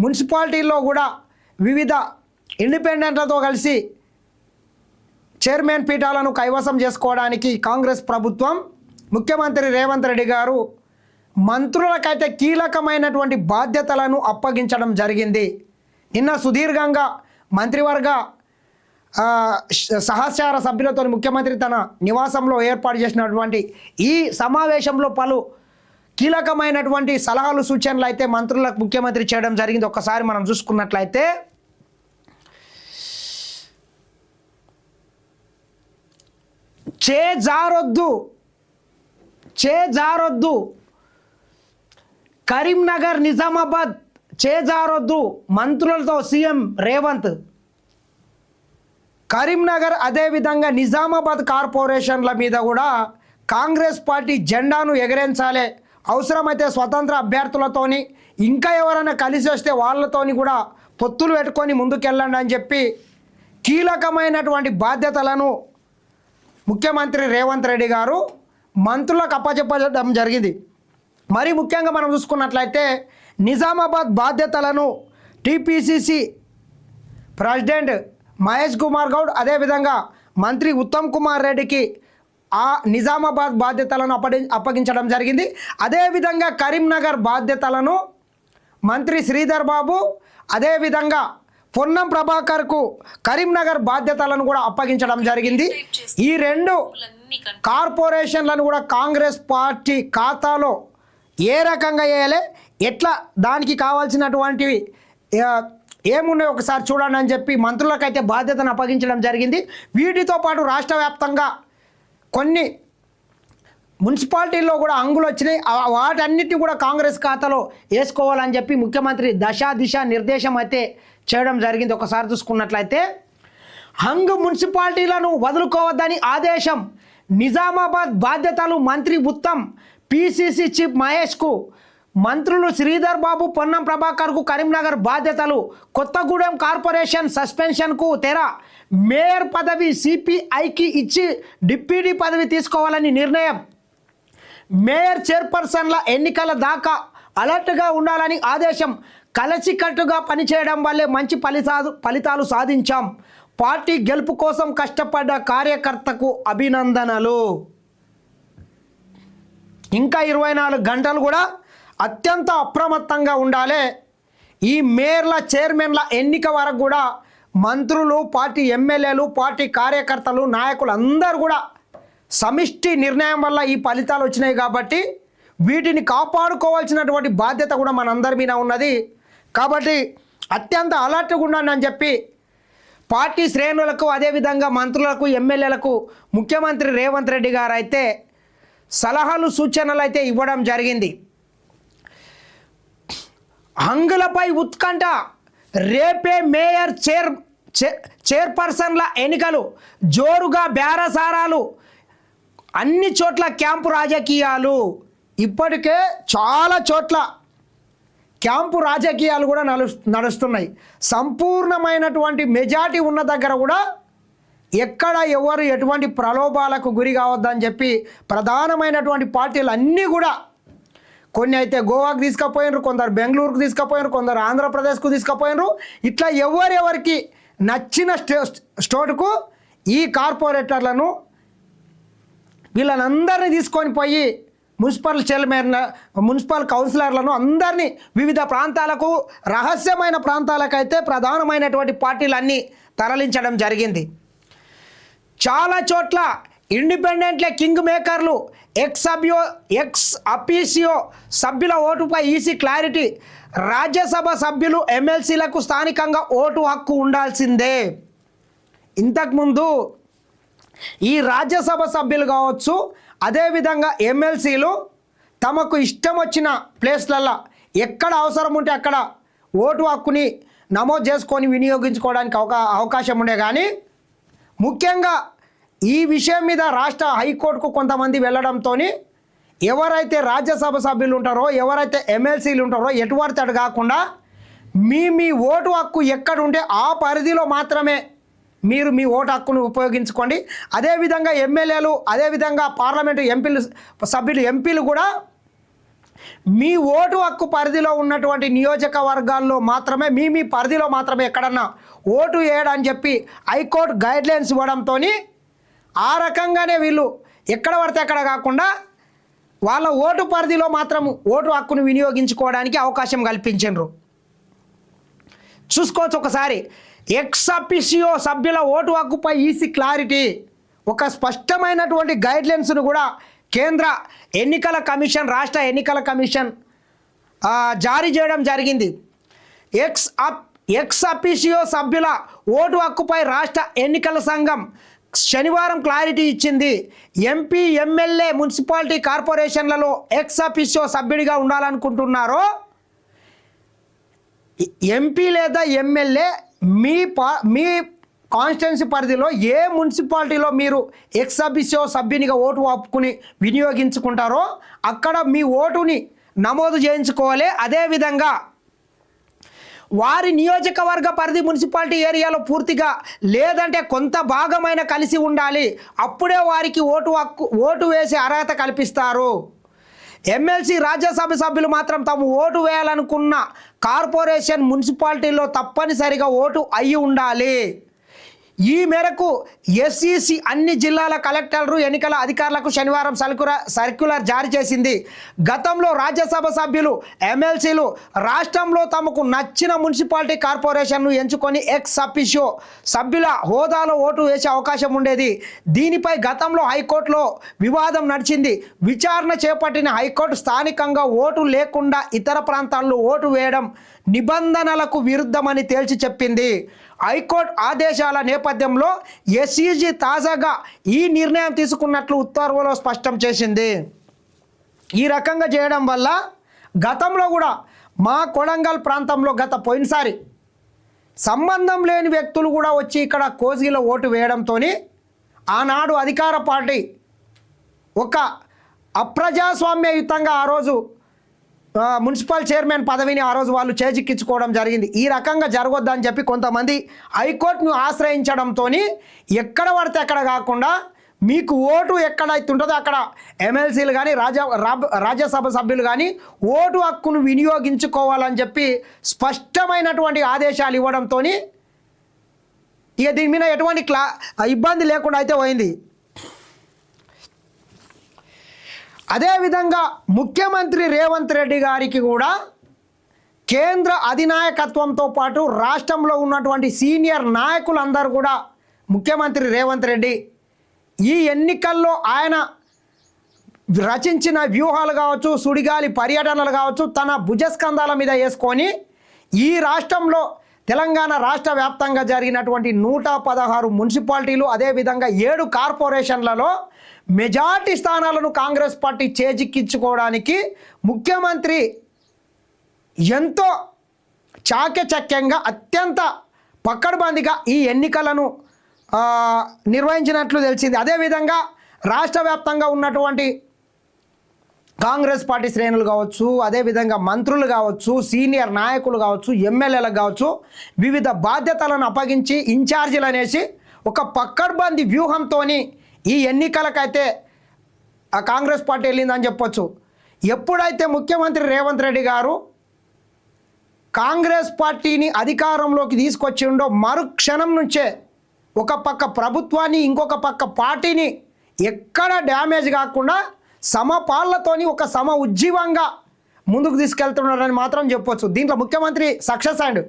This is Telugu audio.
మున్సిపాలిటీల్లో కూడా వివిధ ఇండిపెండెంట్లతో కలిసి చైర్మన్ పీఠాలను కైవసం చేసుకోవడానికి కాంగ్రెస్ ప్రభుత్వం ముఖ్యమంత్రి రేవంత్ రెడ్డి గారు మంత్రులకైతే కీలకమైనటువంటి బాధ్యతలను అప్పగించడం జరిగింది. నిన్న సుదీర్ఘంగా మంత్రివర్గ సహచార సభ్యులతో ముఖ్యమంత్రి తన నివాసంలో ఏర్పాటు చేసినటువంటి ఈ సమావేశంలో పలు కీలకమైనటువంటి సలహాలు సూచనలు అయితే మంత్రులకు ముఖ్యమంత్రి చేయడం జరిగింది. ఒక్కసారి మనం చూసుకున్నట్లయితే చేజారొద్దు కరీంనగర్ నిజామాబాద్ చేజారొద్దు మంత్రులతో సీఎం రేవంత్. కరీంనగర్ అదేవిధంగా నిజామాబాద్ కార్పొరేషన్ల మీద కూడా కాంగ్రెస్ పార్టీ జెండాను ఎగరేంచాలి, అవసరమైతే స్వతంత్ర అభ్యర్థులతోని ఇంకా ఎవరైనా కలిసి వస్తే వాళ్ళతోని కూడా పొత్తులు పెట్టుకొని ముందుకెళ్ళండి అని చెప్పి కీలకమైనటువంటి బాధ్యతలను ముఖ్యమంత్రి రేవంత్ రెడ్డి గారు మంత్రులకు అప్పచెప్పడం జరిగింది. మరి ముఖ్యంగా మనం చూసుకున్నట్లయితే నిజామాబాద్ బాధ్యతలను టీపీసీసీ ప్రెసిడెంట్ మహేష్ కుమార్ గౌడ్ అదేవిధంగా మంత్రి ఉత్తమ్ కుమార్ రెడ్డికి ఆ నిజామాబాద్ బాధ్యతలను అప్పగించడం జరిగింది. అదేవిధంగా కరీంనగర్ బాధ్యతలను మంత్రి శ్రీధర్ బాబు అదేవిధంగా పొన్నం ప్రభాకర్కు కరీంనగర్ బాధ్యతలను కూడా అప్పగించడం జరిగింది. ఈ రెండు కార్పొరేషన్లను కూడా కాంగ్రెస్ పార్టీ ఖాతాలో ఏ రకంగా వేయాలి, ఎట్లా దానికి కావాల్సినటువంటివి ఏమున్నాయో ఒకసారి చూడండి అని చెప్పి మంత్రులకైతే బాధ్యతను అప్పగించడం జరిగింది. వీటితో పాటు రాష్ట్ర వ్యాప్తంగా కొన్ని మున్సిపాలిటీల్లో కూడా అంగులు వచ్చినాయి, వాటన్నిటిని కూడా కాంగ్రెస్ ఖాతాలో వేసుకోవాలని చెప్పి ముఖ్యమంత్రి దిశ నిర్దేశం అయితే చేయడం జరిగింది. ఒకసారి చూసుకున్నట్లయితే హంగ్ మున్సిపాలిటీలను వదులుకోవద్దని ఆదేశం, నిజామాబాద్ బాధ్యతలు మంత్రి ఉత్తమ్ పిసిసి చీఫ్ మహేష్కు, మంత్రులు శ్రీధర్ బాబు పొన్నం ప్రభాకర్కు కరీంనగర్ బాధ్యతలు, కొత్తగూడెం కార్పొరేషన్ సస్పెన్షన్కు తెర, మేయర్ పదవి సిపిఐకి ఇచ్చి డిప్యూటీ పదవి తీసుకోవాలని నిర్ణయం, మేయర్ చైర్పర్సన్ల ఎన్నికల దాకా అలర్ట్గా ఉండాలని ఆదేశం, కలిసికట్టుగా పనిచేయడం వల్లే మంచి ఫలితాలు సాధించాం, పార్టీ గెలుపు కోసం కష్టపడ్డ కార్యకర్తకు అభినందనలు. ఇంకా 24 గంటలు కూడా అత్యంత అప్రమత్తంగా ఉండాలి. ఈ మేయర్ల చైర్మన్ల ఎన్నిక వరకు కూడా మంత్రులు, పార్టీ ఎమ్మెల్యేలు, పార్టీ కార్యకర్తలు, నాయకులు అందరూ కూడా సమిష్టి నిర్ణయం వల్ల ఈ ఫలితాలు వచ్చినాయి కాబట్టి వీటిని కాపాడుకోవాల్సినటువంటి బాధ్యత కూడా మనందరి మీద ఉన్నది. కాబట్టి అత్యంత అలర్ట్గా ఉండండి అని చెప్పి పార్టీ శ్రేణులకు అదేవిధంగా మంత్రులకు ఎమ్మెల్యేలకు ముఖ్యమంత్రి రేవంత్ రెడ్డి గారు అయితే సలహాలు సూచనలు అయితే ఇవ్వడం జరిగింది. హంగులపై ఉత్కంఠ, రేపే మేయర్ చైర్పర్సన్ల ఎన్నికలు, జోరుగా బేరసారాలు, అన్ని చోట్ల క్యాంపు రాజకీయాలు. ఇప్పటికే చాలా చోట్ల క్యాంపు రాజకీయాలు కూడా నడుస్తున్నాయి. సంపూర్ణమైనటువంటి మెజారిటీ ఉన్న దగ్గర కూడా ఎక్కడ ఎవరు ఎటువంటి ప్రలోభాలకు గురి కావద్దని చెప్పి ప్రధానమైనటువంటి పార్టీలు అన్నీ కూడా కొన్ని అయితే గోవాకు తీసుకుపోయినారు, కొందరు బెంగళూరుకు తీసుకుపోయినారు, కొందరు ఆంధ్రప్రదేశ్కు తీసుకుపోయినారు. ఇట్లా ఎవరెవరికి నచ్చిన స్టేట్కు ఈ కార్పొరేటర్లను వీళ్ళనందరినీ తీసుకొని పోయి మున్సిపల్ చైర్మన్, మున్సిపల్ కౌన్సిలర్లను అందరినీ వివిధ ప్రాంతాలకు, రహస్యమైన ప్రాంతాలకైతే ప్రధానమైనటువంటి పార్టీలన్నీ తరలించడం జరిగింది. చాలా చోట్ల ఇండిపెండెంట్లే కింగ్ మేకర్లు, ఎక్స్ అఫీషియో సభ్యుల ఓటుపై ఈసీ క్లారిటీ, రాజ్యసభ సభ్యులు ఎమ్మెల్సీలకు స్థానికంగా ఓటు హక్కు ఉండాల్సిందే. ఇంతకుముందు ఈ రాజ్యసభ సభ్యులు కావచ్చు, అదేవిధంగా ఎమ్మెల్సీలు తమకు ఇష్టం వచ్చిన ప్లేస్లల్లో ఎక్కడ అవసరం ఉంటే అక్కడ ఓటు హక్కుని నమోదు చేసుకొని వినియోగించుకోవడానికి అవకాశం ఉండే. కానీ ముఖ్యంగా ఈ విషయం మీద రాష్ట్ర హైకోర్టుకు కొంతమంది వెళ్ళడంతో ఎవరైతే రాజ్యసభ సభ్యులు ఉంటారో, ఎవరైతే ఎమ్మెల్సీలు ఉంటారో ఎటువంటి అటు కాకుండా మీ ఓటు హక్కు ఎక్కడుంటే ఆ పరిధిలో మాత్రమే మీరు మీ ఓటు హక్కును ఉపయోగించుకోండి. అదేవిధంగా ఎమ్మెల్యేలు, అదేవిధంగా పార్లమెంటు ఎంపీలు కూడా మీ ఓటు హక్కు పరిధిలో ఉన్నటువంటి నియోజకవర్గాల్లో మాత్రమే మీ పరిధిలో మాత్రమే ఎక్కడన్నా ఓటు వేయడని చెప్పి హైకోర్టు గైడ్లైన్స్ ఇవ్వడంతో ఆ రకంగానే వీళ్ళు ఎక్కడ పడితే అక్కడ కాకుండా వాళ్ళ ఓటు పరిధిలో మాత్రం ఓటు హక్కును వినియోగించుకోవడానికి అవకాశం కల్పించారు. చూసుకోవచ్చు ఒకసారి. ఎక్స్ అఫిషియో సభ్యుల ఓటు హక్కుపై ఈసీ క్లారిటీ, ఒక స్పష్టమైనటువంటి గైడ్లైన్స్ను కూడా కేంద్ర ఎన్నికల కమిషన్, రాష్ట్ర ఎన్నికల కమిషన్ జారీ చేయడం జరిగింది. ఎక్స్ అఫిషియో సభ్యుల ఓటు హక్కుపై రాష్ట్ర ఎన్నికల సంఘం శనివారం క్లారిటీ ఇచ్చింది. ఎంపీ, ఎమ్మెల్యే, మున్సిపాలిటీ కార్పొరేషన్లలో ఎక్స్ అఫిషియో సభ్యుడిగా ఉండాలనుకుంటున్నారో ఎంపీ లేదా ఎమ్మెల్యే మీ కాన్స్టిట్యున్సీ పరిధిలో ఏ మున్సిపాలిటీలో మీరు ఎక్స్ అఫిషియో సభ్యునిగా ఓటు హక్కుని వినియోగించుకుంటారో అక్కడ మీ ఓటుని నమోదు చేయించుకోవాలి. అదేవిధంగా వారి నియోజకవర్గ పరిధి మున్సిపాలిటీ ఏరియాలో పూర్తిగా లేదంటే కొంత భాగమైన కలిసి ఉండాలి. అప్పుడే వారికి ఓటు వేసే అర్హత కల్పిస్తారు. ఎమ్మెల్సీ, రాజ్యసభ సభ్యులు మాత్రం తాము ఓటు వేయాలనుకున్న కార్పొరేషన్, మున్సిపాలిటీలో తప్పనిసరిగా ఓటు అయి ఉండాలి. ఈ మేరకు ఎస్ఈసి అన్ని జిల్లాల కలెక్టర్లు, ఎన్నికల అధికారులకు శనివారం సర్క్యులర్ జారీ చేసింది. గతంలో రాజ్యసభ సభ్యులు, ఎమ్మెల్సీలు రాష్ట్రంలో తమకు నచ్చిన మున్సిపాలిటీ కార్పొరేషన్ను ఎంచుకొని ఎక్స్ అఫిషియో సభ్యుల హోదాలో ఓటు వేసే అవకాశం ఉండేది. దీనిపై గతంలో హైకోర్టులో వివాదం నడిచింది. విచారణ చేపట్టిన హైకోర్టు స్థానికంగా ఓటు లేకుండా ఇతర ప్రాంతాల్లో ఓటు వేయడం నిబంధనలకు విరుద్ధమని తేల్చి చెప్పింది. హైకోర్టు ఆదేశాల నేపథ్యంలో ఎస్ఈజీ తాజాగా ఈ నిర్ణయం తీసుకున్నట్లు ఉత్తర్వులో స్పష్టం చేసింది. ఈ రకంగా చేయడం వల్ల గతంలో కూడా మా కొడంగల్ ప్రాంతంలో పోయినసారి సంబంధం లేని వ్యక్తులు కూడా వచ్చి ఇక్కడ కోసిగిలో ఓటు వేయడంతో ఆనాడు అధికార పార్టీ ఒక అప్రజాస్వామ్యయుతంగా ఆ రోజు మున్సిపల్ చైర్మన్ పదవిని ఆ రోజు వాళ్ళు చేజిక్కించుకోవడం జరిగింది. ఈ రకంగా జరగొద్దని చెప్పి కొంతమంది హైకోర్టును ఆశ్రయించడంతో ఎక్కడ పడితే అక్కడ కాకుండా మీకు ఓటు ఎక్కడైతే ఉంటుందో అక్కడ ఎమ్మెల్సీలు కానీ రాజ్యసభ సభ్యులు కానీ ఓటు హక్కును వినియోగించుకోవాలని చెప్పి స్పష్టమైనటువంటి ఆదేశాలు ఇవ్వడంతో ఇక దీని మీద ఎటువంటి ఇబ్బంది లేకుండా అయితే పోయింది. అదేవిధంగా ముఖ్యమంత్రి రేవంత్ రెడ్డి గారికి కూడా కేంద్ర అధినాయకత్వంతో పాటు రాష్ట్రంలో ఉన్నటువంటి సీనియర్ నాయకులందరూ కూడా ముఖ్యమంత్రి రేవంత్ రెడ్డి ఈ ఎన్నికల్లో ఆయన రచించిన వ్యూహాలు కావచ్చు, సుడిగాలి పర్యటనలు కావచ్చు, తన భుజస్కంధాల మీద వేసుకొని ఈ రాష్ట్రంలో తెలంగాణ రాష్ట్ర వ్యాప్తంగా జరిగినటువంటి 116 మున్సిపాలిటీలు, అదేవిధంగా 7 కార్పొరేషన్లలో మెజార్టీ స్థానాలను కాంగ్రెస్ పార్టీ చేజిక్కించుకోవడానికి ముఖ్యమంత్రి ఎంతో చాకచక్యంగా, అత్యంత పక్కడబందిగా ఈ ఎన్నికలను నిర్వహించినట్లు తెలిసింది. అదేవిధంగా రాష్ట్ర వ్యాప్తంగా ఉన్నటువంటి కాంగ్రెస్ పార్టీ శ్రేణులు కావచ్చు, అదేవిధంగా మంత్రులు కావచ్చు, సీనియర్ నాయకులు కావచ్చు, ఎమ్మెల్యేలకు కావచ్చు, వివిధ బాధ్యతలను అప్పగించి ఇన్ఛార్జీలు అనేసి ఒక పక్కడ్బందీ వ్యూహంతో ఈ ఎన్నికలకైతే ఆ కాంగ్రెస్ పార్టీ వెళ్ళిందని చెప్పొచ్చు. ఎప్పుడైతే ముఖ్యమంత్రి రేవంత్ రెడ్డి గారు కాంగ్రెస్ పార్టీని అధికారంలోకి తీసుకొచ్చిండో మరుక్షణం నుంచే ఒక పక్క ప్రభుత్వాన్ని, ఇంకొక పక్క పార్టీని ఎక్కడ డ్యామేజ్ కాకుండా సమపాళ్లతోని ఒక ఉజ్జీవంగా ముందుకు తీసుకెళ్తున్నారని మాత్రం చెప్పొచ్చు. దీంట్లో ముఖ్యమంత్రి సక్సెస్ అయ్యాడు.